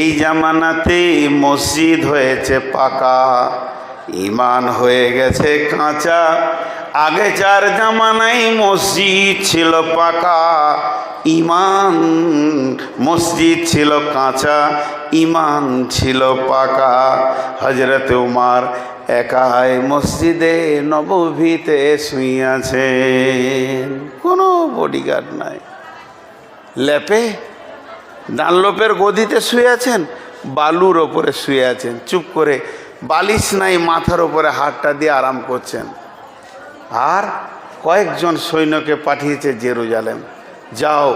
এই জামানাতে মসজিদ হয়েছে পাকা, ইমান হয়ে গেছে কাঁচা। আগে যার জামানায় মসজিদ ছিল পাকা, ইমান মসজিদ ছিল কাঁচা, ইমান ছিল পাকা। হযরত উমর একাই মসজিদে নববীতে শুইয়াছেন, কোনো বডিগার্ড নাই। লেপে ডানলোপের গদিতে শুয়ে আছেন, বালুর ওপরে শুয়ে আছেন, চুপ করে, বালিশ নাই, মাথার ওপরে হাতটা দিয়ে আরাম করছেন। আর কয়েকজন সৈন্যকে পাঠিয়েছে জেরুজালেম, যাও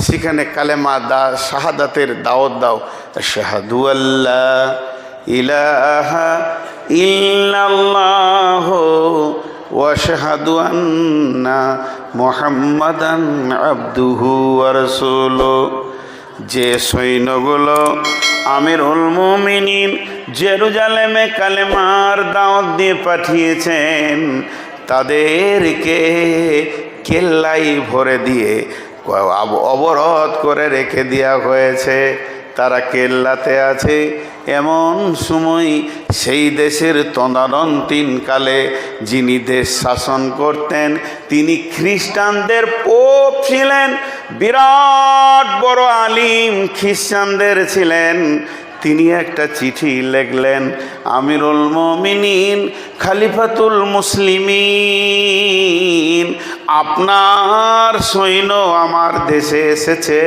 সেখানে কালেমা শাহাদাতের দাওয়াত দাও। আশহাদু আল্লা ইলাহা ইল্লাল্লাহ ওয়া আশহাদু আন্না মুহাম্মাদান আবদুহু ওয়া রাসূলুহু। যে সৈন্যগুলো আমিরুল মুমিনিন জেরুজালেমে কালেমার দাওয়াত দিয়ে পাঠিয়েছেন, তাদেরকে কেল্লাই ভরে দিয়ে অবরোধ করে রেখে দেওয়া হয়েছে। তারা কেল্লাতে আছে। এমন সময় সেই দেশের তদানীন্তনকালে যিনি দেশ শাসন করতেন, তিনি খ্রিস্টানদের পোপ ছিলেন, বিরাট বড় আলিম খ্রিস্টানদের ছিলেন। তিনি একটা চিঠি লিখলেন, আমিরুল মুমিনিন খলিফাতুল মুসলিমিন, আপনার সৈন্য আমার দেশে এসেছে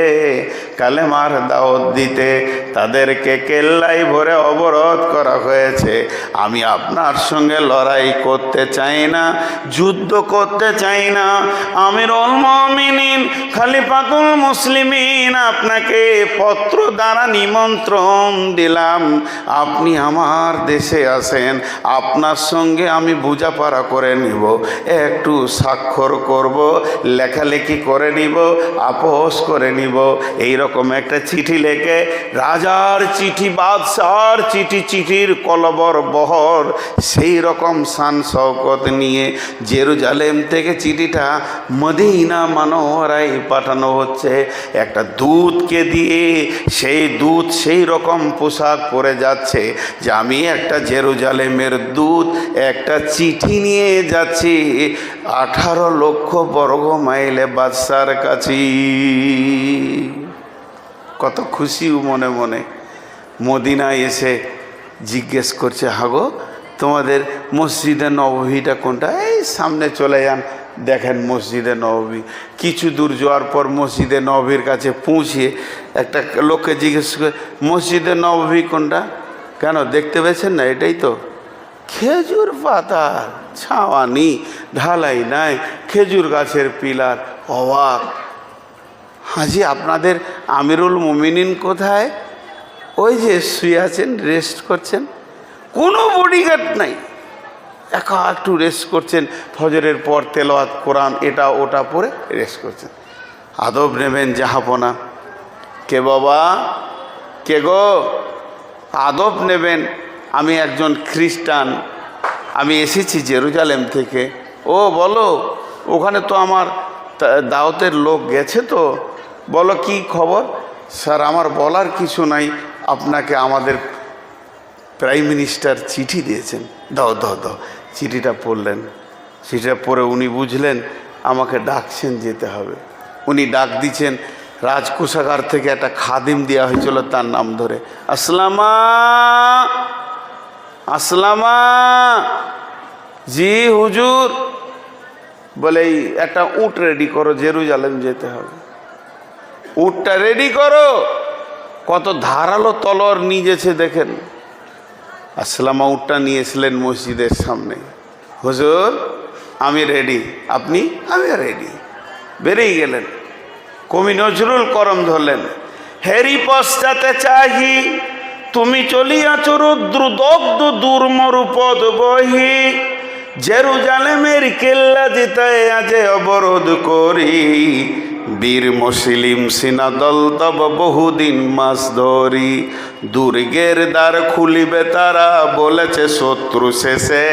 কালেমার দাওয়াত দিতে, তাদেরকে কেল্লাই ভরে অবরোধ করা হয়েছে। আমি আপনার সঙ্গে লড়াই করতে চাই না, যুদ্ধ করতে চাই না। আমিরুল মুমিনিন খলিফাতুল মুসলিমিন, আপনাকে পত্র দ্বারা নিমন্ত্রণ দিলাম, আপনি আমার দেশে আসেন, আপনার সঙ্গে আমি বোঝাপড়া করে নিব, একটু স্বাক্ষর করব, লেখালেখি করে নিব, আপোষ করে নিব। এইরকম একটা চিঠি লেখে, রাজার চিঠি, বাদশার চিঠি, চিঠির কলবর বহর, সেই রকম শান শওকত নিয়ে জেরুজালেম থেকে চিঠিটা মদিনা মানওয়ারায় পাঠানো হচ্ছে। একটা দূতকে দিয়ে, সেই দূত সেই রকম পোশাক পরে যাচ্ছে যে আমি একটা জেরুজালেমের দূত, একটা চিঠি নিয়ে যাচ্ছি 18 লক্ষ বর্গ মাইলে বাদশার কাছে। কত খুশি মনে মনে। মদিনায় এসে জিজ্ঞেস করছে, হাগো তোমাদের মসজিদে নববীটা কোনটা? এই সামনে চলে যান, দেখেন মসজিদে নববী। কিছু দূর যাওয়ার পর মসজিদে নববীর কাছে পৌঁছিয়ে একটা লোককে জিজ্ঞেস করে, মসজিদে নববী কোনটা? কেন দেখতে পেয়েছেন না? এটাই তো। খেজুর পাতা, ছাওয়ানি, ঢালাই নাই, খেজুর গাছের পিলার। অবাক, হাজি আপনাদের আমিরুল মুমিনিন কোথায়? ওই যে শুয়ে আছেন, রেস্ট করছেন, কোনো বডিগার্ড নাই, একা একটু রেস্ট করছেন। ফজরের পর তেলাওয়াত কোরআন এটা ওটা পড়ে রেস্ট করছেন। আদব নেবেন জাহাপনা। কে বাবা, কে গো? আদব নেবেন। আমি একজন খ্রিস্টান, আমি এসেছি জেরুজালেম থেকে। ও বলো, ওখানে তো আমার দাওয়াতের লোক গেছে, তো বলো কি খবর? স্যার আমার বলার কিছু নাই, আপনাকে আমাদের প্রাইম মিনিস্টার চিঠি দিয়েছেন। দাও দাও দাও। চিঠিটা পড়লেন। চিঠিটা পড়ে উনি বুঝলেন আমাকে ডাকছেন, যেতে হবে। উনি ডাক দিচ্ছেন, রাজকোষাগার থেকে একটা খাদিম দেওয়া হয়েছিল তার নাম ধরে, আসলামা আসলামা। জি হুজুর। বলে এই একটা উট রেডি করো, জেরুজালেম যেতে হবে, উটটা রেডি করো। কত ধারালো তলোয়ার নিয়েছে দেখেন। আসলামা উটটা নিয়েছিলেন মসজিদের সামনে। হুজুর আমি রেডি, আপনি? আমি রেডি। বেরিয়ে গেলেন। কবি নজরুল করম ধরলেন, হেরি পশ্চাতে চাহি তুমি চলিয়াছ রুদ্রদগ্ধ দুর্মরুপদ বহি, জেরুজালেমের কেল্লা জিতায় আজে অবরোধ করি, বীর মুসলিম সিনাদল তব বহুদিন মাস ধরি, দুর্গের দ্বার খুলিবে তারা বলেছে শত্রু শেষে,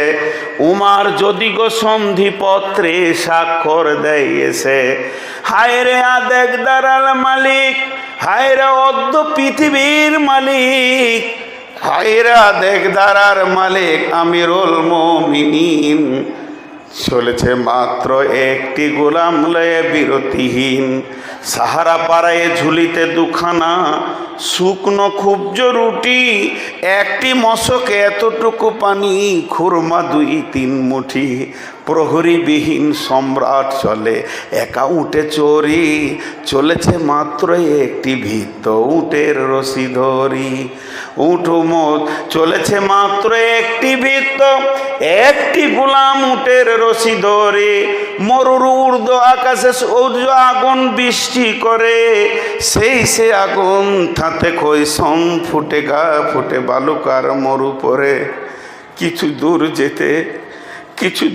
উমার যদি গো সন্ধিপত্রে স্বাক্ষর দেয় এসে, হায় রে আদেক দারাল মালিক হায়রা অদ্য পৃথিবীর মালিক, হায়রা দেখদারার মালিক আমিরুল মুমিনিন। চলেছে মাত্র একটি গোলাম লয়ে বিরতিহীন, সাহারা পাড়ায় ঝুলিতে দুখানা শুকনো ক্ষুব্জ রুটি, একটি মশকে এতটুকু পানি, খুরমা 2-3 মুঠি। প্রহরীবিহীন সম্রাট চলে একা উঠে চড়ি, চলেছে মাত্র একটি ভিত্ত উটের রশি ধরি। উঠুমত চলেছে মাত্র একটি ভিত্ত, একটি গোলাম উটের রশি ধরে। মরুর ঊর্ধ্ব আকাশে সূর্য আগুন বৃষ্টি করে, সেই সে আগুন তাতে কৈসম ফুটে গা ফুটে বালুকার মরু পরে। কিছু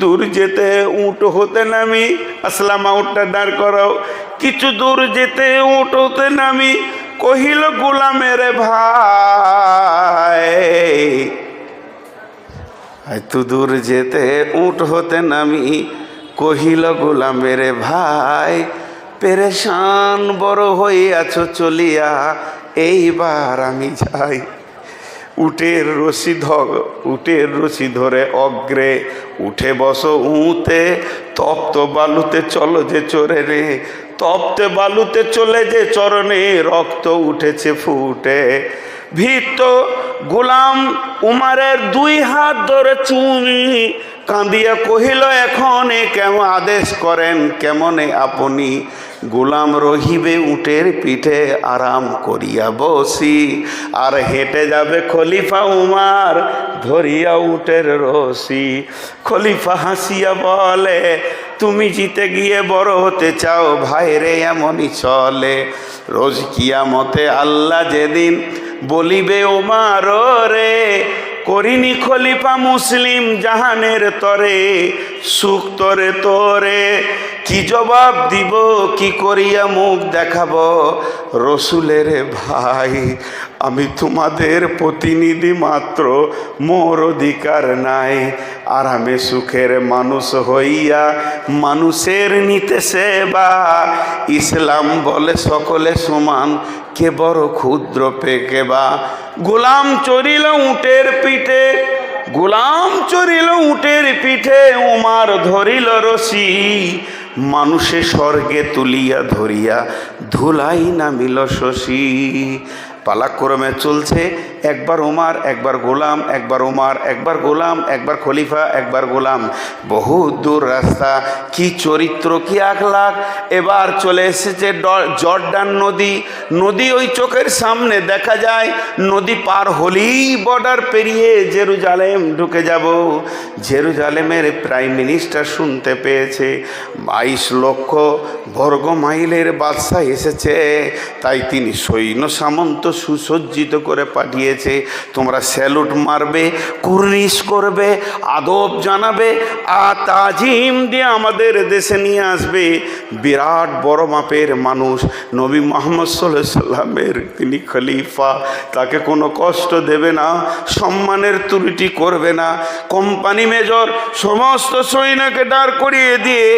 দূর যেতে উট হতে নামি, আসলামা উটটা দাঁড় করাও। কিছু দূর যেতে উট হতে নামি, কহিল গোলামের ভাই। এত দূর যেতে উট হতে নামি, কহিল গোলামের ভাই। পেরেশান বড় হইয়াছ চলিয়া, এইবার আমি যাই। উটের রশি ধরে অগ্রে উঠে বসো উঁতে, তপ্ত বালুতে চলো যে চরে রে, তপ্তে বালুতে চলে যে চরণে, রক্ত উঠেছে ফুটে। ভীত গোলাম উমারের 2 হাত ধরে চুমি, কাঁদিয়া কহিল এখনে কেমন আদেশ করেন কেমনে আপনি। গোলাম রহিবে উটের পিঠে আরাম করিয়া বসি, আর হেঁটে যাবে খলিফা উমার ধরিয়া উটের রশি। খলিফা হাসিয়া বলে তুমি জিতে গিয়ে বড় হতে চাও, ভাইরে এমনই চলে। রোজ কিয়ামতে আল্লাহ যেদিন বলিবে উমার রে, করিনি খলিফা মুসলিম জাহানের তরে, সুখ তরে তোরে কি জবাব দিব, কি করিয়া মুখ দেখাবো। রসুলের ভাই আমি তোমাদের প্রতিনিধি মাত্র, মোর অধিকার নাই। আরামে সুখের মানুষ হইয়া মানুষের নিতে সেবা, ইসলাম বলে সকলে সমান, কে বড় ক্ষুদ্র পেকে বা। গোলাম চড়িল উটের পিঠে, গোলাম চড়িল উটের পিঠে, উমার ধরিল রশি। মানুষে স্বর্গে তুলিয়া ধরিয়া ধুলাই নামিল শশী। পালাক্রমে চলছে, একবার ওমার একবার গোলাম, একবার ওমার একবার গোলাম, একবার খলিফা একবার গোলাম। বহু দূর রাস্তা, কি চরিত্র কি আখলাক। এবার চলে এসেছে জর্ডান নদী ওই চোখের সামনে দেখা যায়। নদী পার হলেই বর্ডার পেরিয়ে জেরুজালেম ঢুকে যাব। জেরুজালেমের প্রাইম মিনিস্টার শুনতে পেয়েছে 22 লক্ষ বর্গ মাইলের বাদশা এসেছে, তাই তিনি সৈন্য সামন্ত সুসজ্জিত করে পাঠিয়েছে। তোমরা স্যালুট মারবে, কুর্নিশ করবে, আদব জানাবে, আর তাজিম দিয়ে আমাদের দেশে নিয়ে আসবে। বিরাট বড় মাপের মানুষ নবী মুহাম্মদ সাল্লাল্লাহু আলাইহি সাল্লামের, তিনি খলিফা, তাকে কোনো কষ্ট দেবে না, সম্মানের ত্রুটি করবে না। কোম্পানি মেজর সমস্ত সৈন্যকে দাঁড় করিয়ে দিয়ে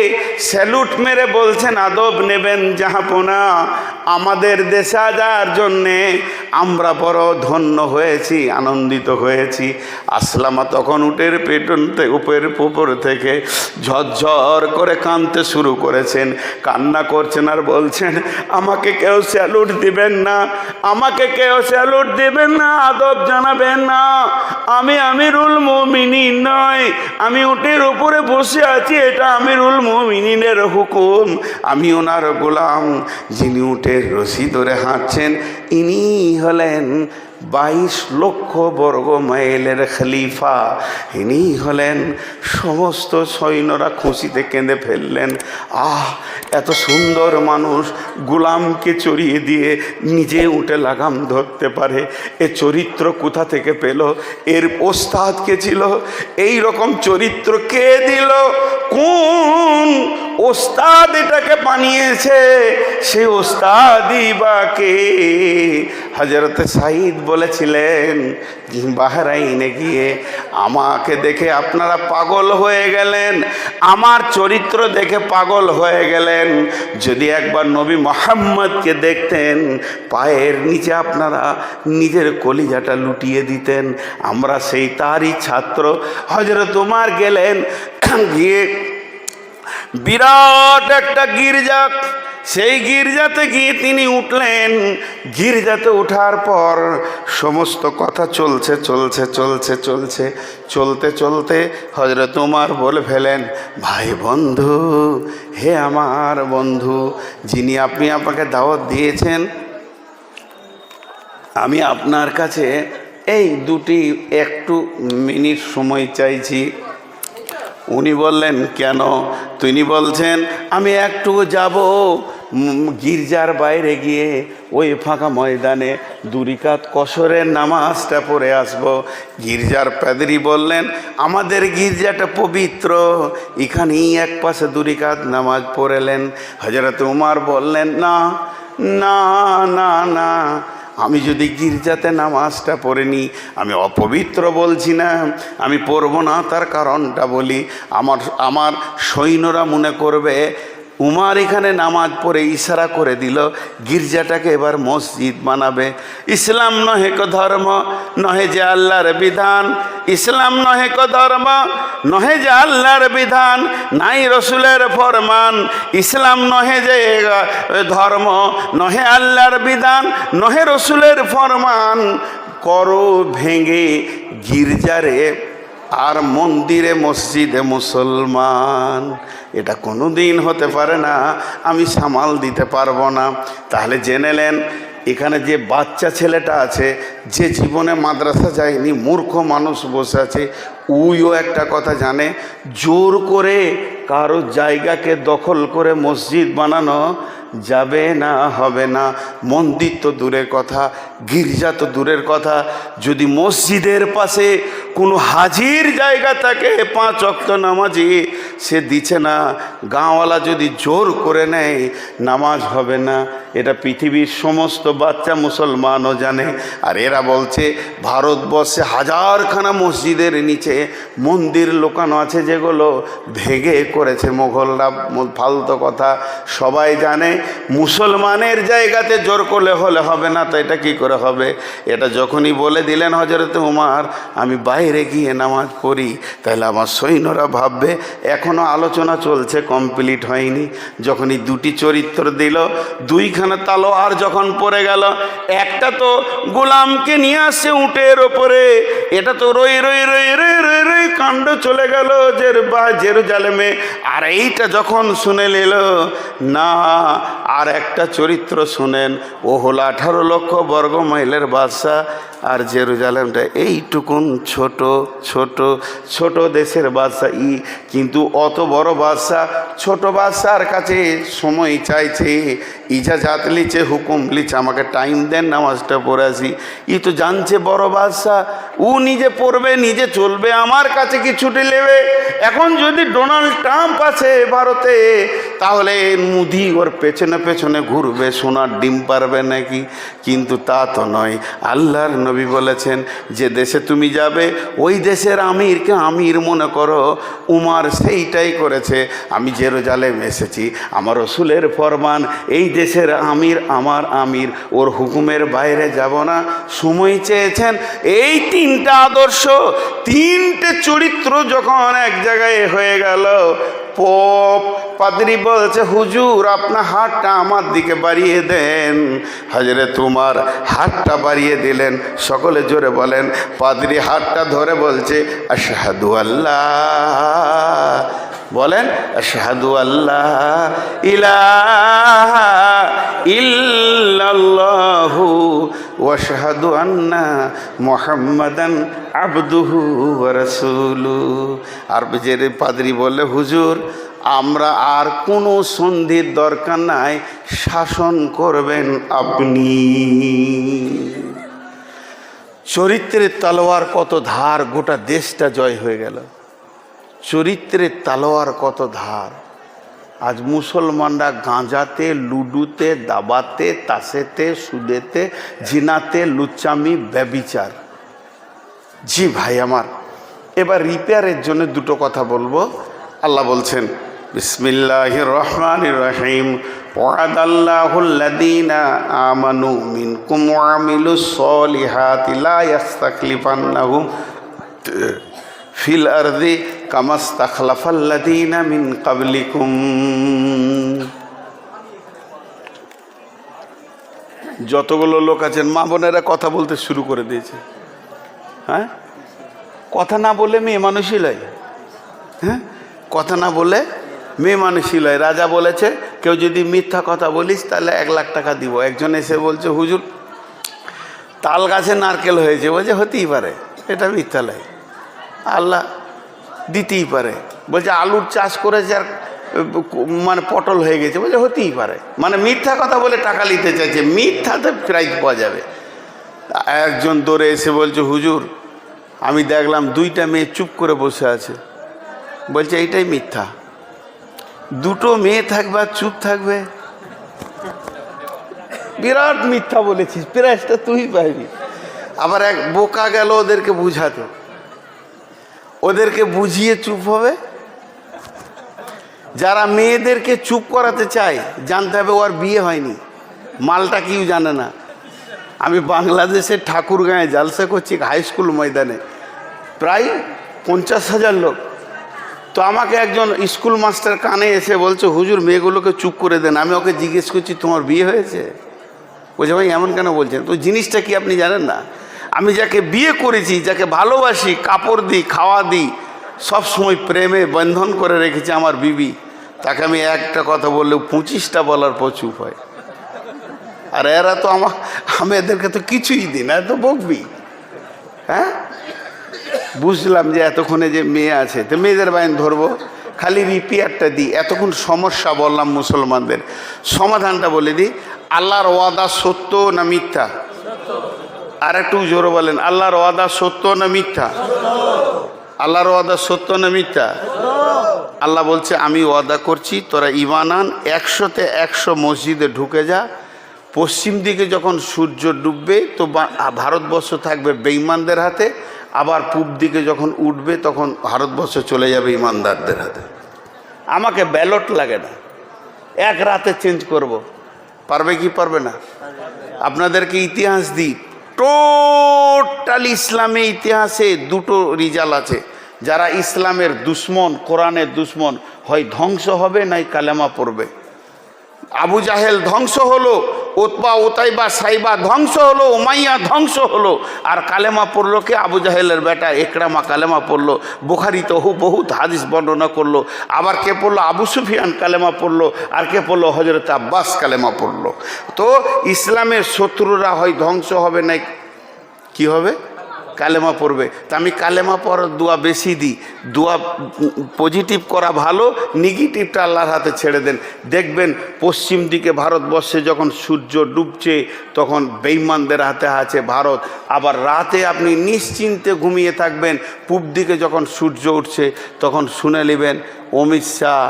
স্যালুট মেরে বলছেন আদব নেবেন জাহাপনা, আমাদের দেশে আসার জন্যে আমরা বড় ধন্য হয়েছি, আনন্দিত হয়েছি। আসলামা তখন উটের পেটনতে উপর থেকে ঝরঝর করে কাঁদতে শুরু করেছেন, কান্না করছেন আর বলছেন আমাকে কেউ স্যালুট দিবেন না, আমাকে কেউ স্যালুট দিবেন না, আদব জানাবেন না। আমি আমিরুল মুমিনিন নয়, আমি উটের উপরে বসে আছি, এটা আমিরুল মুমিনিনের হুকুম, আমি ওনার গোলাম। যিনি উটের রশি ধরে হাঁটছেন ইনি হলেন 22 লক্ষ বর্গ মাইলের খলিফা, ইনি হলেন। সমস্ত সৈন্যরা খুশিতে কেঁদে ফেললেন। আহ, এত সুন্দর মানুষ গোলামকে চড়িয়ে দিয়ে নিজে উঠে লাগাম ধরতে পারে, এ চরিত্র কোথা থেকে পেল? এর ওস্তাদ কে ছিল? এই রকম চরিত্র কে দিল? কোন ওস্তাদ এটাকে বানিয়েছে, সেই ওস্তাদি বাকে হযরত সাঈদ বলেছিলেন বাহরাইনে গিয়ে, আমাকে দেখে আপনারা পাগল হয়ে গেলেন, আমার চরিত্র দেখে পাগল হয়ে গেলেন, যদি একবার নবী মুহাম্মদকে দেখতেন পায়ের নিচে আপনারা নিজের কলিজাটা লুটিয়ে দিতেন। আমরা সেই তারই ছাত্র। হযরত ওমর গেলেন, গিয়ে বিরাট একটা গির্জা, সেই গির্জাতে গিয়ে তিনি উঠলেন। গির্জাতে ওঠার পর সমস্ত কথা চলছে চলছে চলছে চলছে চলতে চলতে হযরত ওমর বলে ফেলেন, ভাই বন্ধু, হে আমার বন্ধু, যিনি আপনি আমাকে দাওয়াত দিয়েছেন, আমি আপনার কাছে এই একটু মিনিট সময় চাইছি। উনি বললেন, কেন? তিনি বলছেন, আমি একটু যাব গির্জার বাইরে গিয়ে ওই ফাঁকা ময়দানে 2 রাকাত কসরের নামাজটা পড়ে আসব। গির্জার পাদ্রী বললেন, আমাদের গির্জাটা পবিত্র, এখানেই এক পাশে 2 রাকাত নামাজ পড়লেন। হযরত ওমর বললেন, না না না না, আমি যদি গির্জাতে নামাজটা পড়ে নিই, আমি অপবিত্র বলছি না, আমি পড়ব না। তার কারণটা বলি, আমার সৈন্যরা মনে করবে উমার এখানে নামাজ পড়ে ইশারা করে দিল গির্জাটাকে এবার মসজিদ বানাবে। ইসলাম নহে কো ধর্ম, নহে যে আল্লাহর বিধান। ইসলাম নহে কো ধর্ম, নহে যে আল্লাহর বিধান, নাই রসুলের ফরমান। ইসলাম নহে যে ধর্ম, নহে আল্লাহর বিধান, নহে রসুলের ফরমান। করো ভেঙে গির্জারে আর মন্দিরে মসজিদে মুসলমান। এটা কোনো দিন হতে পারে না, আমি সামাল দিতে পারবো না। তাহলে জেনে নেন, এখানে যে বাচ্চা ছেলেটা আছে, যে জীবনে মাদ্রাসা যায়নি, মূর্খ মানুষ বসে আছে, উইও একটা কথা জানে, জোর করে কারো জায়গাকে দখল করে মসজিদ বানানো যাবে না, হবে না। মন্দির তো দূরের কথা, গির্জা তো দূরের কথা, যদি মসজিদের পাশে কোনো হাজির জায়গা থাকে 5 ওয়াক্ত নামাজি, সে দিচ্ছে না, গাঁওয়ালা যদি জোর করে নেয় নামাজ হবে না। এটা পৃথিবীর সমস্ত বাচ্চা মুসলমানও জানে। আর এরা বলছে ভারতবর্ষে 1000খানা মসজিদের নিচে মন্দির লোকানো আছে, যেগুলো ভেঙে করেছে মোগলরা। ফালতু কথা সবাই জানে। মুসলমানের জায়গাতে জোর করলে হবে না, তো এটা কি করে হবে? এটা যখনই বলে দিলেন হযরত ওমর, আমি বাইরে গিয়ে নামাজ পড়ি, তাহলে আমার সৈন্যরা ভাববে এখনও আলোচনা চলছে, কমপ্লিট হয়নি। যখনই 2টি চরিত্র দিল, 2খানা তালোয়ার যখন পড়ে গেল, একটা তো গোলামকে নিয়ে আসছে উটের ওপরে, এটা তো রই রই রই রই রই রই কাণ্ড চলে গেল জেরুজালেমে। আর এইটা যখন শুনে নিল, না, আর একটা চরিত্র শুনেন, ও হলো 18 লক্ষ বর্গ মাইলের বাদশা, আর জেরুজালেমটা এইটুকুন ছোট ছোট ছোট দেশের বাদশা। কিন্তু অত বড় বাদশা ছোট বাদশার কাছে সময় চাইছে, ইজাজাত লিচে, হুকুম লিচে, আমাকে টাইম দেন, নামাজটা পড়ে আসি। তো জানছে বড় বাদশা, ও নিজে পড়বে, নিজে চলবে, আমার কাছে কি ছুটি নেবে? এখন যদি ডোনাল্ড ট্রাম্প আছে ভারতে, তাহলে মুদি ওর পেছনে পেছনে ঘুরবে, সোনার ডিম পারবে নাকি? কিন্তু তা তো নয়। আল্লাহর নবী বলেছেন, যে দেশে তুমি যাবে ওই দেশের আমিরকে আমির মনে করো। উমার সেইটাই করেছে। আমি জেরুজালেম এসেছি, আমার রসুলের ফরমান, এই দেশের আমির আমার আমির, ওর হুকুমের বাইরে যাব না। সময় চেয়েছেন, এই 3টা আদর্শ, 3টে চরিত্র যখন এক জায়গায় হয়ে গেল, পাদ্রী বলছে, হুজুর আপনার হাতটা আমার দিকে বাড়িয়ে দেন। হযরত ওমর হাতটা বাড়িয়ে দিলেন। সকলে জোরে বলেন। পাদ্রী হাতটা ধরে বলছে, আশহাদু আল্লাহ, বলেন আশহাদু আল্লাহ ইলাহা ইল্লাল্লাহু ওয়া আশহাদু আন্না মুহাম্মাদান আবদুহু ওয়া রাসূলুহু। আর যে পাদ্রী বললে, হুজুর আমরা আর কোনো সন্ধির দরকার নাই, শাসন করবেন আপনি। চরিত্রের তলোয়ার কত ধার, গোটা দেশটা জয় হয়ে গেল। চরিত্রের তলোয়ার কত ধার। আজ মুসলমানরা গাঁজাতে, লুডুতে, দাবাতে, তাসেতে, সুদেতে, জিনাতে, লুচ্চামি, ব্যভিচার। জি ভাই আমার, এবার রিপেয়ারের জন্য দুটো কথা বলবো। আল্লাহ বলছেন বিসমিল্লাহির রহমানির রহিম, ওয়াদাল্লাহুল্লাযীনা আমানু মিনকুম ওয়া আমিলুস সলিহাতি লা ইস্তাখলিফান্নাহুম ফিল আরদি কামাস্তাখলাফাল্লাযীনা মিন ক্বাবলিকুম। যতগুলো লোক আছেন মা বোনেরা কথা বলতে শুরু করে দিয়েছে। হ্যাঁ, কথা না বলে মেয়ে মানুষই লয়। হ্যাঁ, কথা না বলে মেয়ে মানুষই লয়। রাজা বলেছে কেউ যদি মিথ্যা কথা বলিস তাহলে 1 লাখ টাকা দিব। একজন এসে বলছে হুজুর তাল গাছে নারকেল হয়েছে, বলছে হতেই পারে, এটা মিথ্যা লয়, আল্লাহ দিতেই পারে। বলছে আলুর চাষ করেছে আর মানে পটল হয়ে গেছে, বলছে হতেই পারে। মানে মিথ্যা কথা বলে টাকা নিতে চাইছে, মিথ্যাতে প্রাইজ পাওয়া যাবে। একজন দৌড়ে এসে বলছে হুজুর আমি দেখলাম 2টা মেয়ে চুপ করে বসে আছে। বলছে এইটাই মিথ্যা। 2টো মেয়ে থাকবে আর চুপ থাকবে, বিরাট মিথ্যা বলেছিস, প্রাইজটা তুই পাইবি। আবার এক বোকা গেল ওদেরকে বুঝাতে, ওদেরকে বুঝিয়ে চুপ হবে। যারা মেয়েদেরকে চুপ করাতে চায় জানতে হবে ওর বিয়ে হয়নি, মালটা কেউ জানে না। আমি বাংলাদেশের ঠাকুরগাঁয়ে জালসা করছি হাই স্কুল ময়দানে, প্রায় 50,000 লোক। তো আমাকে একজন স্কুল মাস্টার কানে এসে বলছে হুজুর মেয়েগুলোকে চুপ করে দেন। আমি ওকে জিজ্ঞেস করছি তোমার বিয়ে হয়েছে? বলছে ভাই এমন কেন বলছেন? তো জিনিসটা কি আপনি জানেন না? আমি যাকে বিয়ে করেছি, যাকে ভালোবাসি, কাপড় দিই, খাওয়া দিই, সব সময় প্রেমে বন্ধন করে রেখেছি আমার বিবি, তাকে আমি একটা কথা বললেও 25টা বলার পর চুপ হয়। আর এরা তো আমি এদেরকে তো কিছুই দিই না, এত বকবি। হ্যাঁ, বুঝলাম যে এতক্ষণে যে মেয়ে আছে তো মেয়েদের বাইন ধরবো, খালি রিপেয়ারটা দিই। এতক্ষণ সমস্যা বললাম মুসলমানদের, সমাধানটা বলে দিই। আল্লাহর ওয়াদা সত্য না মিথ্যা? আর একটু জোরে বলেন, আল্লাহর ওয়াদা সত্য না মিথ্যা? আল্লাহর ওয়াদা সত্য না মিথ্যা? আল্লাহ বলছে আমি ওয়াদা করছি তোরা ঈমান আন, 100তে 100 মসজিদে ঢুকে যা। পশ্চিম দিকে যখন সূর্য ডুববে তো ভারতবর্ষ থাকবে বেঈমানদের হাতে, আবার পূব দিকে যখন উঠবে তখন ভারতবর্ষ চলে যাবে ইমানদারদের হাতে। আমাকে ব্যালট লাগে না, এক রাতে চেঞ্জ করব। পারবে কি পারবে না? আপনাদেরকে ইতিহাস দিই, টোটাল ইসলামে ইতিহাসে 2টো রিজাল্ট আছে। যারা ইসলামের দুশ্মন, কোরআনের দুশ্মন, হয় ধ্বংস হবে নাই কালেমা পড়বে। আবু জাহেল ধ্বংস হলো, উতবা, উতাইবা, সাইবা ধ্বংস হলো, উমাইয়া ধ্বংস হলো। আর কালেমা পড়লো কে? আবু জাহেলের বেটা একরামা কালেমা পড়লো। বুখারীতে বহুত হাদিস বর্ণনা করলো। আবার কে পড়লো? আবু সুফিয়ান কালেমা পড়লো। আর কে পড়লো? হযরত আব্বাস কালেমা পড়লো। তো ইসলামের শত্রুরা হয় ধ্বংস হবে নাই কি হবে? কালেমা পড়বে। তা আমি কালেমা পড়ার দোয়া বেশি দিই। দোয়া পজিটিভ করা ভালো, নেগেটিভটা আল্লাহর হাতে ছেড়ে দেন। দেখবেন পশ্চিম দিকে ভারতবর্ষে যখন সূর্য ডুবছে তখন বেঈমানদের হাতে আছে ভারত। আবার রাতে আপনি নিশ্চিন্তে ঘুমিয়ে থাকবেন, পূব দিকে যখন সূর্য উঠছে তখন শুনে নেবেন অমিত শাহ,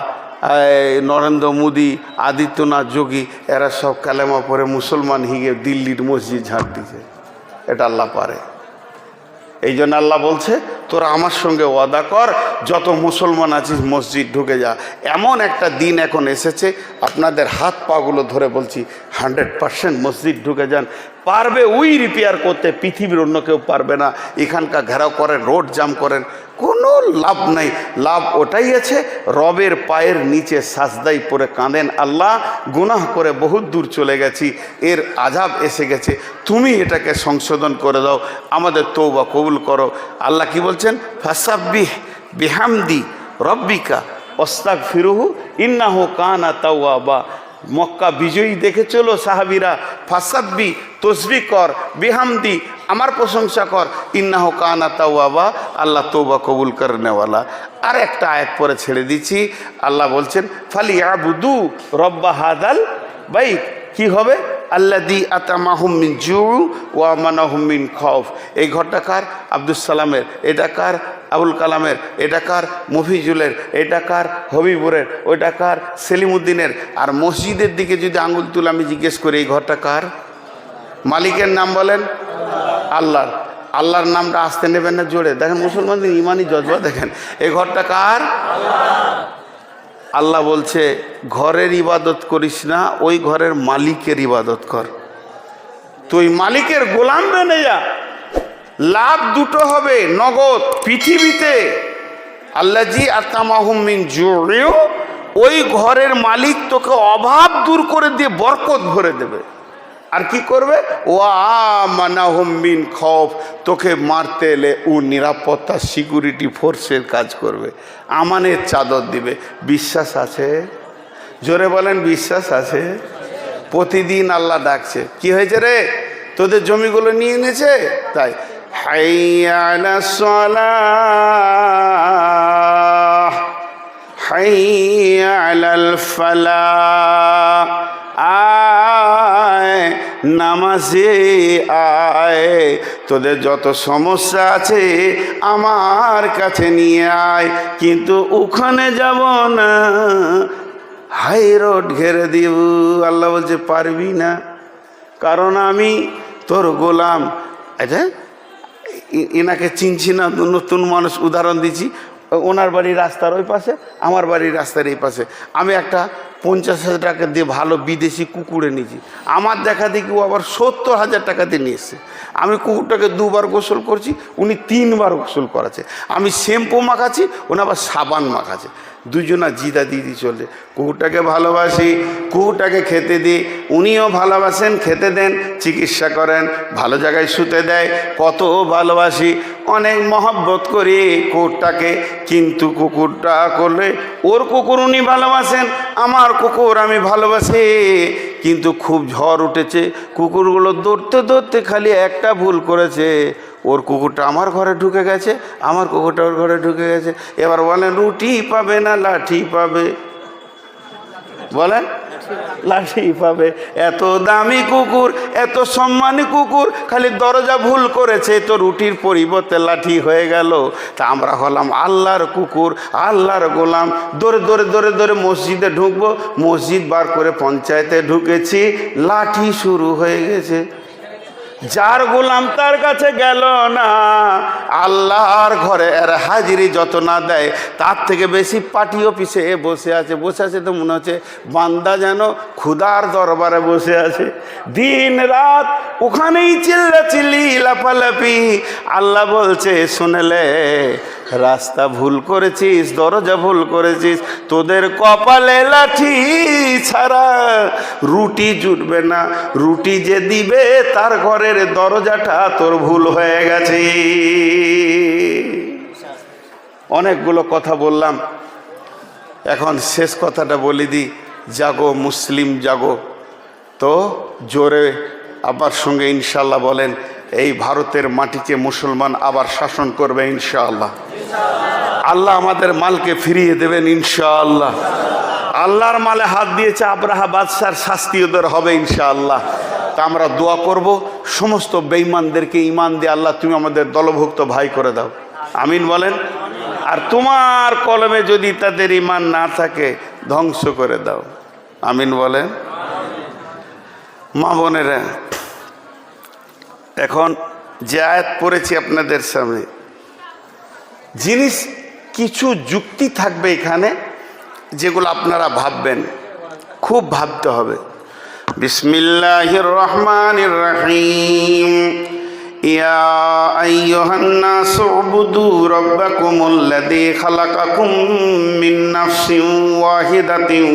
নরেন্দ্র মোদী, আদিত্যনাথ যোগী এরা সব কালেমা পড়ে মুসলমান হিগে দিল্লির মসজিদ ঝাঁট দিছে। এটা আল্লাহ পারে। এই জন্য আল্লাহ বলছে তোরা আমার সঙ্গে ওয়াদা কর, যত মুসলমান আছিস মসজিদ ঢুকে যা। এমন একটা দিন এখন এসেছে, আপনাদের হাত পাগুলো ধরে বলছি 100% মসজিদ ঢুকে যান। পারবে ওই রিপেয়ার করতে, পৃথিবীর অন্য কেউ পারবে না। এখানকার ঘেরাও করেন, রোড জাম করেন, কোনো লাভ নাই। লাভ ওটাই আছে, রবের পায়ের নিচে সাজদাই পরে কাঁদেন, আল্লাহ গুনাহ করে বহুত দূর চলে গেছি, এর আযাব এসে গেছে, তুমি এটাকে সংশোধন করে দাও, আমাদের তওবা কবুল করো। আল্লাহ কি বলছেন? ফাসাব্বিহ বিহামদি রব্বিকা ওয়াস্তাগফিরুহু ইন্নাহু কানা তাওয়াবা। মক্কা বিজয়ী দেখে চলো সাহাবীরা, ফাসাব্বি তসবিহ কর, বিহামদি আমার প্রশংসা কর, ইন্নাহু কানা তাওয়াবা, আল্লাহ তওবা কবুল করনেওয়ালা। আর একটা আয়াত পরে ছেড়ে দিচ্ছি, আল্লাহ বলছেন ফালিয়াবুদু রব্বা হাদাল বাইত। কি হবে? আল্লাযী আতামাহুম মিন জু ওয়া আমানাহুম মিন খৌফ। এই ঘরটা কার? আব্দুল সালামের। এটা কার? আবুল কালামের। এটা কার? মফিজুলের। এটা কার? হবিবুরের। ওইটা কার? সেলিমউদ্দিনের। আর মসজিদের দিকে যদি আঙুল তুলে আমি জিজ্ঞেস করি এই ঘরটা কার? মালিকের নাম বলেন? আল্লাহর। আল্লাহর নামটা আসতে নেবেন না জোরে? দেখেন মুসলমানদের ইমানি জজবা দেখেন। এই ঘরটা কার? আল্লাহ বলছে ঘরের ইবাদত করিস না, ওই ঘরের মালিকের ইবাদত কর। তুই মালিকের গোলাম বেনে যা, লাভ দুটো হবে নগদ পৃথিবীতে। আল্লাযী আতামাহুম মিন জু'উ, ওই ঘরের মালিক তোকে অভাব দূর করে দিয়ে বরকত ভরে দেবে। আর কি করবে? ওয়া আমানাহুম মিন খৌফ, তোকে মারতে এলে ও নিরাপত্তা সিকিউরিটি ফোর্সের কাজ করবে, আমানের চাদর দিবে। বিশ্বাস আছে? জোরে বলেন বিশ্বাস আছে? প্রতিদিন আল্লাহ ডাকছে, কি হয়েছে রে? তোদের জমিগুলো নিয়ে নিয়েছে তাই হাইয়া আলাস সালাহ হাইয়া আলাল ফালাহ, আয় নামাজে আয়, তোদের যত সমস্যা আছে আমার কাছে নিয়ে আয়। কিন্তু ওখানে যাব না, হাই রোড ঘেরে দিব। আল্লাহ বলছে পারবি না, কারণ আমি তোর গোলাম। আচ্ছা, এনাকে চিনছি না, নতুন মানুষ, উদাহরণ দিচ্ছি। ওনার বাড়ির রাস্তার ওই পাশে, আমার বাড়ির রাস্তার এই পাশে। আমি একটা 50,000 টাকা দিয়ে ভালো বিদেশি কুকুরে নিয়েছি। আমার দেখা দেখি ও আবার 70,000 টাকা দিয়ে নিয়ে এসছে। আমি কুকুরটাকে 2বার গোসল করছি, উনি 3বার গোসল করাচ্ছে। আমি শ্যাম্পু মাখাচ্ছি, উনি আবার সাবান মাখাচ্ছে। দুজনা জিদা দিদি চলে। কুকুরটাকে ভালোবাসি, কুকুরটাকে খেতে দিই, উনিও ভালোবাসেন, খেতে দেন, চিকিৎসা করেন, ভালো জায়গায় শুতে দেয়। কত ভালোবাসি, অনেক মহব্বত করি কুকুরটাকে। কিন্তু কুকুরটা করলে ওর কুকুর উনি ভালোবাসেন, আমার কুকুর আমি ভালোবাসি। কিন্তু খুব ঝড় উঠেছে, কুকুরগুলো দৌড়তে দৌড়তে খালি একটা ভুল করেছে, ওর কুকুরটা আমার ঘরে ঢুকে গেছে, আমার কুকুরটা ওর ঘরে ঢুকে গেছে। এবার বলেন রুটি পাবে না লাঠি পাবে? বলেন লাঠি পাবে। এত দামি কুকুর, এত সম্মানী কুকুর, খালি দরজা ভুল করেছে তো রুটির পরিবর্তে লাঠি হয়ে গেল। তা আমরা হলাম আল্লাহর কুকুর, আল্লাহর গোলাম। দৌড়ে দৌড়ে দৌড়ে দৌড়ে মসজিদে ঢুকবো, মসজিদ বার করে পঞ্চায়েতে ঢুকেছি, লাঠি শুরু হয়ে গেছে। যার গোলাম তার কাছে গেল না, আল্লাহর ঘরে এর হাজিরি যত না দেয় তার থেকে বেশি পার্টি অফিসে বসে আছে। বসে আছে তো মনে হচ্ছে বান্দা যেন ক্ষুধার দরবারে বসে আছে। দিন রাত ওখানেই চিল্লাচিল্লি লাফালাফি। আল্লাহ বলছে শুনেলে, রাস্তা ভুল করেছিস, দরজা ভুল করেছিস, তোদের কপালে লাঠি ছাড়া রুটি জুটবে না। রুটি যে দিবে তার ঘরের দরজাটা তোর ভুল হয়ে গেছে। অনেকগুলো কথা বললাম, এখন শেষ কথাটা বলে দিই। জাগো মুসলিম জাগো। তো জোরে আবার সঙ্গে ইনশাআল্লাহ বলেন, এই ভারতের মাটিকে মুসলমান আবার শাসন করবে ইনশাআল্লাহ। আল্লাহ আমাদের মালকে ফিরিয়ে দেবেন ইনশাআল্লাহ। আল্লাহর মালে হাত দিয়েছে আব্রাহা বাদশার শাস্তি ওদের হবে ইনশাআল্লাহ। তা আমরা দোয়া করব, সমস্ত বেঈমানদেরকে ঈমান দিয়ে আল্লাহ তুমি আমাদের দলভুক্ত ভাই করে দাও, আমিন বলেন। আর তোমার কলমে যদি তাদের ঈমান না থাকে ধ্বংস করে দাও, আমিন বলেন। মা বোনেরা, এখন যে আয়াত পড়েছি আপনাদের সামনে, জিনিস কিছু যুক্তি থাকবে এখানে যেগুলো আপনারা ভাববেন, খুব ভাবতে হবে। বিসমিল্লাহির রহমানির রহিম। ইয়া আইয়ুহান নাসু উবুদু রাব্বাকুমুল্লাযী খালাকাকুম মিন নাফসিন ওয়াহিদাতিন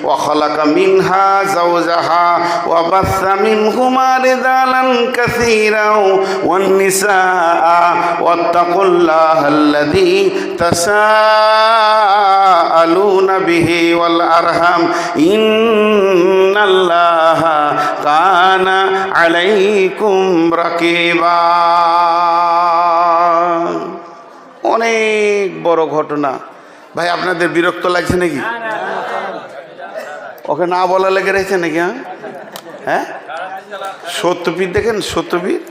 ওয়া খালাকা মিনহা যাওজাহা ওয়া বাসসা মিনহুমা রিজালান কাসীরান ওয়ান নিসাআ ওয়াত্তাকুল্লাহাল্লাযী তাসাআলুনা বিহি ওয়াল আরহাম ইন্নাল্লাহা কানা আলাইকুম রাকিবা। অনেক বড় ঘটনা ভাই। আপনাদের বিরক্ত লাগছে নাকি? ওকে না বলা লেগে রয়েছে নাকি? হ্যাঁ, সত্যপীর দেখেন, সত্যপীর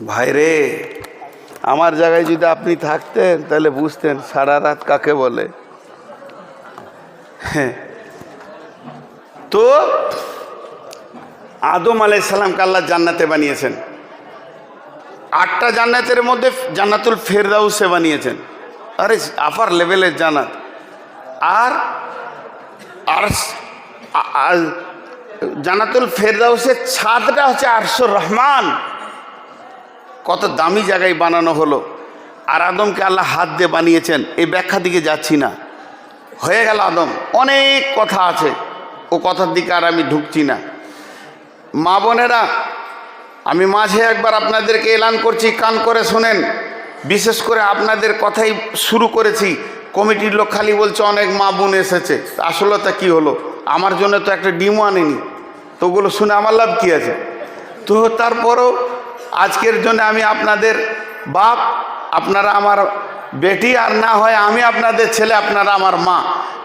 ভাইরে, আমার জায়গায় যদি আপনি থাকতেন তাহলে বুঝতেন সারা রাত কাকে বলে। হ্যাঁ, তো আদম আলাইহিস সালামকে আল্লাহ জান্নাতে বানিয়েছেন। 8টা জান্নাতের মধ্যে জান্নাতুল ফেরদাউসে বানিয়েছেন, আরে আপার লেভেলের জান্নাত। আর জান্নাতুল ফেরদাউসের ছাদটা হচ্ছে আরশুর রহমান, কত দামি জায়গায় বানানো হলো। আর আদমকে আল্লাহ হাত দিয়ে বানিয়েছেন, এই ব্যাখ্যা দিকে যাচ্ছি না, হয়ে গেল আদম। অনেক কথা আছে, ও কথার দিকে আর আমি ঢুকছি না। মা বোনেরা, আমি মাঝে একবার আপনাদেরকে এলান করছি, কান করে শোনেন। বিশেষ করে আপনাদের কথাই শুরু করেছি, কমিটির লোক খালি বলছে অনেক মা বোন এসেছে, আসলে তা কী হলো? আমার জন্য তো একটা ডিমও আনেনি, তো ওগুলো শুনে আমার লাভ কী আছে? তো তারপরও আজকের জন্য আমি আপনাদের বাপ, আপনারা আমার বেটি, আর না হয় আমি আপনাদের ছেলে, আপনারা আমার মা।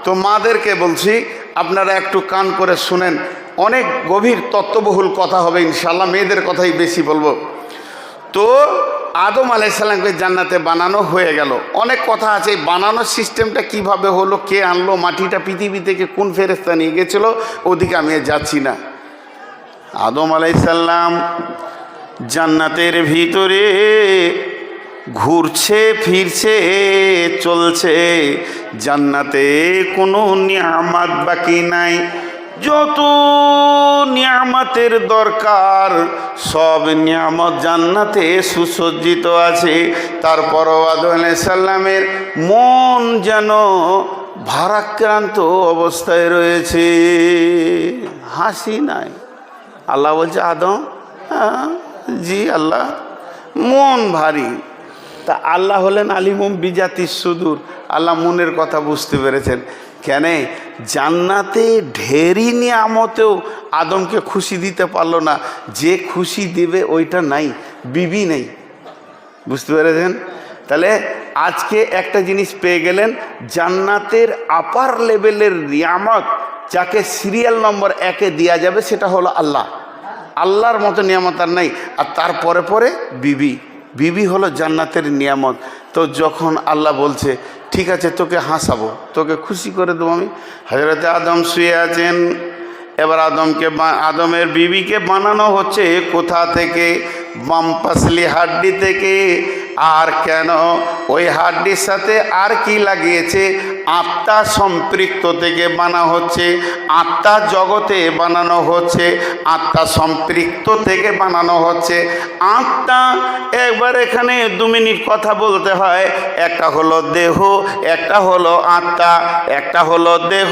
তো মাদেরকে বলছি আপনারা একটু কান করে শুনেন, অনেক গভীর তত্ত্ববহুল কথা হবে ইনশাআল্লাহ, মেয়েদের কথাই বেশি বলবো। তো আদম আলাইহিস সালামকে জান্নাতে বানানো হয়ে গেল। অনেক কথা আছে, এই বানানোর সিস্টেমটা কিভাবে হলো, কে আনলো, মাটিটা পৃথিবী থেকে কোন ফেরেশতা নিয়ে গেছিল, ওদিকে আমি যাচ্ছি না। আদম আলাইহিস সালাম জান্নাতের ভিতরে ঘুরছে ফিরছে চলছে, জান্নাতে কোনো নিয়ামত বাকি নাই। যত নিয়ামতের দরকার সব নিয়ামত জান্নাতে সুসজ্জিত আছে। তারপরও আদম আলাইহিস সালামের মন যেন ভারাক্রান্ত অবস্থায় রয়েছে, হাসি নাই। আল্লাহ বলছে, আদম, জি আল্লাহ, মন ভারী। তা আল্লাহ হলেন আলিমুম বিজাতিস সুদূর, আল্লাহ মনের কথা বুঝতে পেরেছেন। কেন? জান্নাতে ঢেরি নিয়ামতেও আদমকে খুশি দিতে পারলো না, যে খুশি দিবে ওইটা নাই, বিবি নেই। বুঝতে পেরেছেন? তাহলে আজকে একটা জিনিস পেয়ে গেলেন, জান্নাতের আপার লেভেলের নিয়ামত যাকে সিরিয়াল নম্বর 1-এ দেওয়া যাবে সেটা হলো আল্লাহ। আল্লাহর মতো নিয়ামত আর নাই। আর তারপরে পরে বিবি, বিবি হলো জান্নাতের নিয়ামত। তো যখন আল্লাহ বলছে ঠিক আছে তোকে হাসাবো, তোকে খুশি করে দেবো আমি, হযরতে আদম শুয়ে আছেন। এবার আদমের বিবিকে বানানো হচ্ছে কোথা থেকে? বাম পাসলি হাড্ডি থেকে। আর কেন? ওই হাড্ডির সাথে আর কি লাগিয়েছে? আত্মা সম্পৃক্ত থেকে বানা হচ্ছে, আত্মা জগতে বানানো হচ্ছে, আত্মা সম্পৃক্ত থেকে বানানো হচ্ছে। আত্মা একবার এখানে 2 মিনিট কথা বলতে হয়, একটা হলো দেহ, একটা হলো আত্মা, একটা হলো দেহ,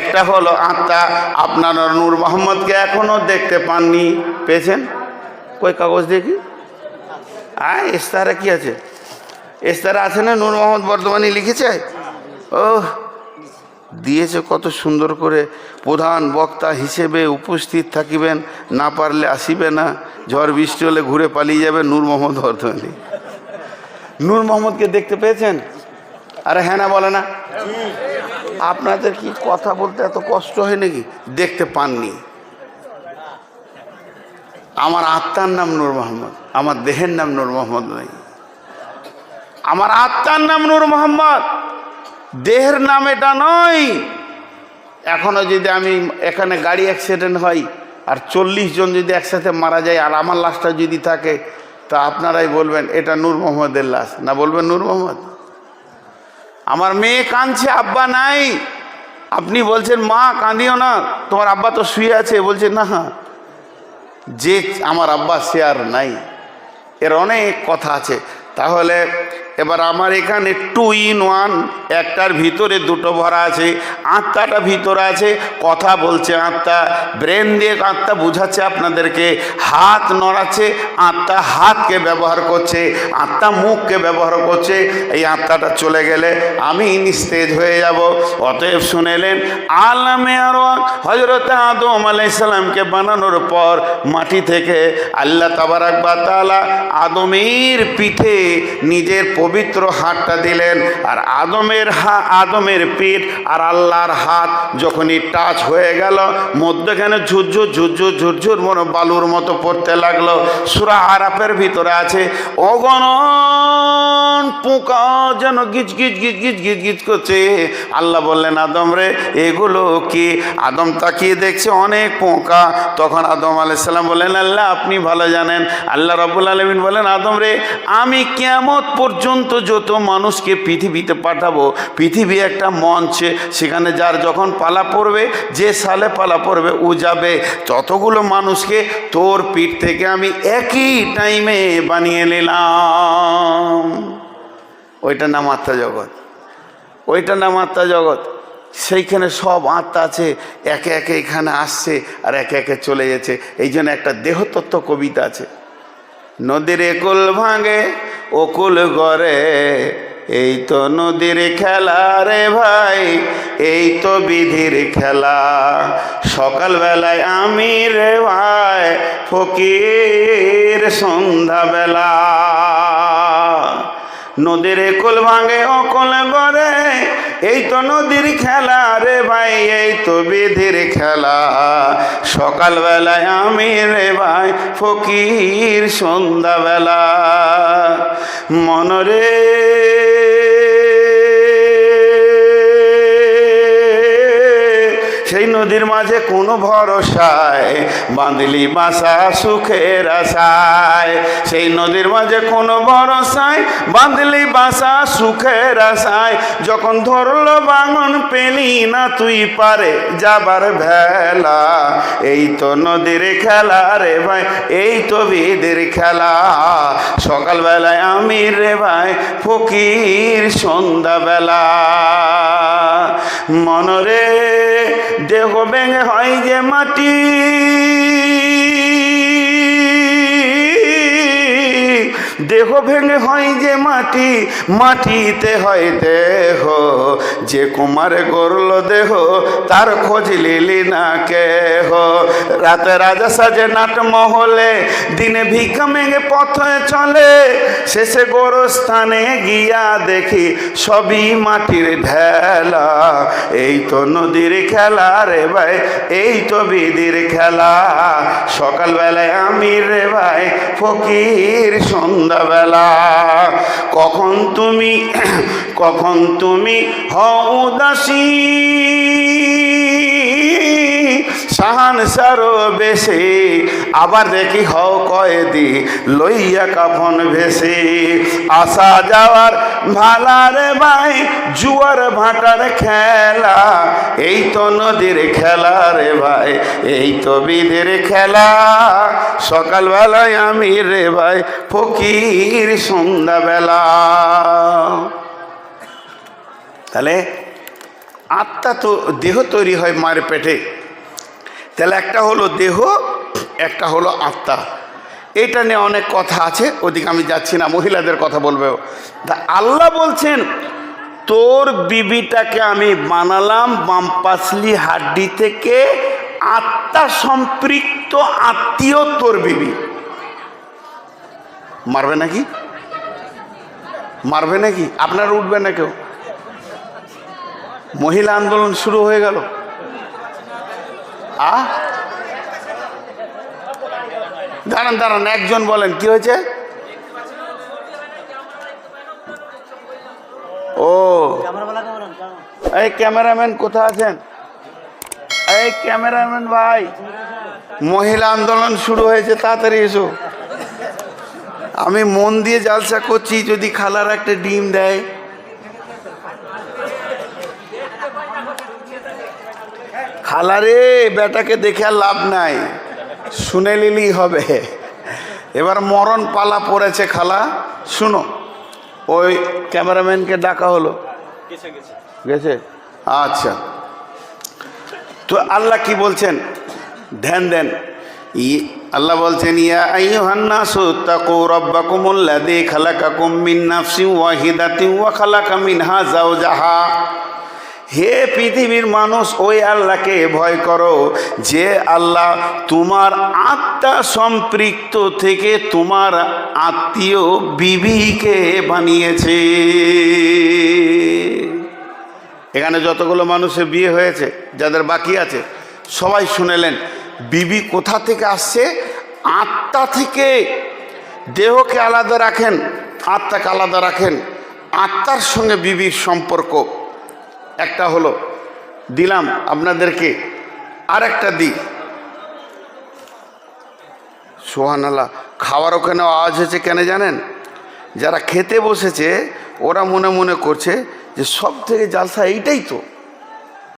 একটা হলো আত্মা। আপনারা নূর মোহাম্মদকে এখনো দেখতে পাননি, পেয়েছেন? কই কাগজ দেখি, ইস্তারা কি আছে? ইস্তারা আছে না? নূর মোহাম্মদ বর্ধমানি লিখেছে, ও দিয়েছে কত সুন্দর করে, প্রধান বক্তা হিসেবে উপস্থিত থাকিবেন, না পারলে আসিবে না, ঝড় বৃষ্টি হলে ঘুরে পালিয়ে যাবে, নূর মোহাম্মদ বর্ধমানি। নূর মোহাম্মদকে দেখতে পেয়েছেন? আরে হ্যাঁ না বলে না? আপনাদের কি কথা বলতে এত কষ্ট হয় নাকি? দেখতে পাননি। আমার আত্মার নাম নূর মোহাম্মদ, আমার দেহের নাম নূর মোহাম্মদ নয়। আমার আত্মার নাম নূর মোহাম্মদ, দেহের নাম এটা নয়। এখনো যদি আমি এখানে গাড়ি অ্যাক্সিডেন্ট হয় আর 40 জন যদি একসাথে মারা যায় আর আমার লাশটা যদি থাকে, তা আপনারাই বলবেন এটা নূর মোহাম্মদের লাশ, না বলবেন নূর মোহাম্মদ? আমার মেয়ে কাঁদছে, আব্বা নাই, আপনি বলছেন মা কাঁদিও না, তোমার আব্বা তো শুয়ে আছে, বলছে না যে আমার আব্বা সে আর নাই। এর অনেক কথা আছে। তাহলে এবার আমার এখানে 2 in 1, একটার ভিতরে 2টো ভরা আছে। আত্মাটা ভিতরে আছে, কথা বলছে আত্মা, ব্রেন দিয়ে আত্মা বুঝাচ্ছে আপনাদেরকে, হাত নড়াচ্ছে আত্মা, হাতকে ব্যবহার করছে, আত্মা মুখকে ব্যবহার করছে। এই আত্মাটা চলে গেলে আমি নিস্তেজ হয়ে যাব। অতএব শুনেলেন, আলামে আরওয়াহ হযরত আদম আলাইহিস সালামকে বানানোর পর মাটি থেকে আল্লাহ তাবারাক ওয়া তাআলা আদমের পিঠে নিজের পবিত্র হাতটা দিলেন, আর আদমের পিঠ আর আল্লাহর হাত যখনই টাচ হয়ে গেল, মধ্যখানে ঝুরঝুর ঝুরঝুর ঝুরঝুর মনে বালুর মতো পড়তে লাগলো। সূরা আরাফের ভিতরে আছে, অগণন পোকা যেন গিজ গিজ গিজ গিজ গিজ গিজ করছে। আল্লাহ বললেন, আদম রে এগুলো কি? আদম তাকিয়ে দেখছে অনেক পোকা। তখন আদম আলাইহিস সালাম বললেন, আল্লাহ আপনি ভালো জানেন। আল্লাহ রাব্বুল আলামিন বলেন, আদম রে আমি কিয়ামত পর্যন্ত যত মানুষকে পৃথিবীতে পাঠাবো, পৃথিবী একটা মঞ্চ, সেখানে যার যখন পালা পড়বে, যে সালে পালা পড়বে ও যাবে। ততগুলো মানুষকে তোর পিঠ থেকে আমি একই টাইমে বানিয়ে নিলাম। ওইটার নাম আত্মা জগৎ, ওইটার নাম আত্মা জগৎ। সেইখানে সব আত্মা আছে, একে একে এখানে আসছে আর একে একে চলে যাচ্ছে। এই জন্য একটা দেহতত্ত্ব কবিতা আছে, নদীর কুল ভাঙে ওকুল গড়ে, এই তো নদীর খেলা রে ভাই, এই তো বিধির খেলা। সকালবেলায় আমি রে ভাই ফকির সন্ধ্যাবেলা, নদীর কুল ভাঙে অকুল গড়ে, এই তো নদীর খেলা রে ভাই, এই তো বিধির খেলা। সকালবেলায় আমি রে ভাই ফকির সন্ধ্যাবেলা। মনরে সেই নদীর মাঝে কোনো ভরসায় বাঁধলি বাসা সুখের আশায়, সেই নদীর মাঝে কোনো ভরসায় বাঁধলি বাসা সুখের আশায়। যখন ধরলো বাঙন পেলি না তুই পারে যাবার ভেলা, এই তো নদীর খেলা রে ভাই, এই তো বিধির খেলা। সকালবেলায় আমি রে ভাই ফকির সন্ধ্যাবেলা। মনরে দেহ ভেঙে হয় যে মাটি, দেহ ভেঙে হয় যে মাটি, মাটিতে হয় দেহ। যে কুমারে গড়ল দেহ তার খোঁজ লিলি না কেহ। রাতে রাজা সাজে নাট মহলে, দিনে ভিক্ষা মেঘে পথে চলে, শেষে গোরস্থানে গিয়া দেখি সবই মাটির ঢেলা। এই তো নদীর খেলা রে ভাই, এই তো বিধির খেলা। সকালবেলায় আমি রে ভাই ফকির সন্ধ্যাবেলা। কখন তুমি হও উদাসী, সাহান সারো বেশি, আবার দেখি হও কয়েদি লইয়া কাফন ভেসে। আসা যাওয়ার ভালা রে ভাই জুয়ার ভাটার খেলা, এই তো নদীর খেলা রে ভাই, এই তো বিধির খেলা। সকালবেলায় আমি রে ভাই ফকির সন্ধ্যাবেলা। তাহলে আত্মা তো দেহ তৈরি হয় মায়ের পেটে, তাহলে একটা হলো দেহ, একটা হলো আত্মা। এটা নিয়ে অনেক কথা আছে, ওদিকে আমি যাচ্ছি না, মহিলাদের কথা বলবে। তা আল্লাহ বলছেন তোর বিবিটাকে আমি বানালাম বামপাসলি হাড্ডি থেকে, আত্মা সম্পৃক্ত আত্মীয় তোর বিবি। মারবে নাকি? মারবে নাকি? আপনারা উঠবে না কেউ? মহিলা আন্দোলন শুরু হয়ে গেল। দাঁড়ান দাঁড়ান, একজন বলেন কি হয়েছে? ও এই ক্যামেরাম্যান কোথায় আছেন? এই ক্যামেরাম্যান ভাই, মহিলা আন্দোলন শুরু হয়েছে, তাড়াতাড়ি এসো। আমি মন দিয়ে জালসা করছি, যদি খালার একটা ডিম দেয়। খালারে বেটাকে দেখে আর লাভ নাই, শুনে নিলেই হবে। এবার মরণ পালা পড়েছে খালা, শুনো। ওই ক্যামেরাম্যানকে ডাকা হলো, গেছে? আচ্ছা, তো আল্লাহ কি বলছেন ধ্যান দেন। আল্লাহ বলছেন ইয়া আইয়ুহান নাসু তাকু রাব্বাকুমুল্লাযী খালাকাকুম মিন নাফসিন ওয়াহিদাতিন ওয়া খালাকা মিনহা যাওজাহা। হে পৃথিবীর মানুষ, ওই আল্লাহকে ভয় করো যে আল্লাহ তোমার আত্মা সম্পৃক্ত থেকে তোমার আত্মীয় বিবিকে বানিয়েছে। এখানে যতগুলো মানুষের বিয়ে হয়েছে, যাদের বাকি আছে, সবাই শুনেলেন বিবি কোথা থেকে আসছে? আত্মা থেকে। দেহকে আলাদা রাখেন, আত্মাকে আলাদা রাখেন। আত্মার সঙ্গে বিবির সম্পর্ক একটা হলো। দিলাম আপনাদেরকে আর একটা দিই। সুবহানাল্লাহ। খাওয়ার ওখানে আওয়াজ হয়েছে কেন জানেন? যারা খেতে বসেছে ওরা মনে মনে করছে যে সব থেকে জালসা এইটাই তো।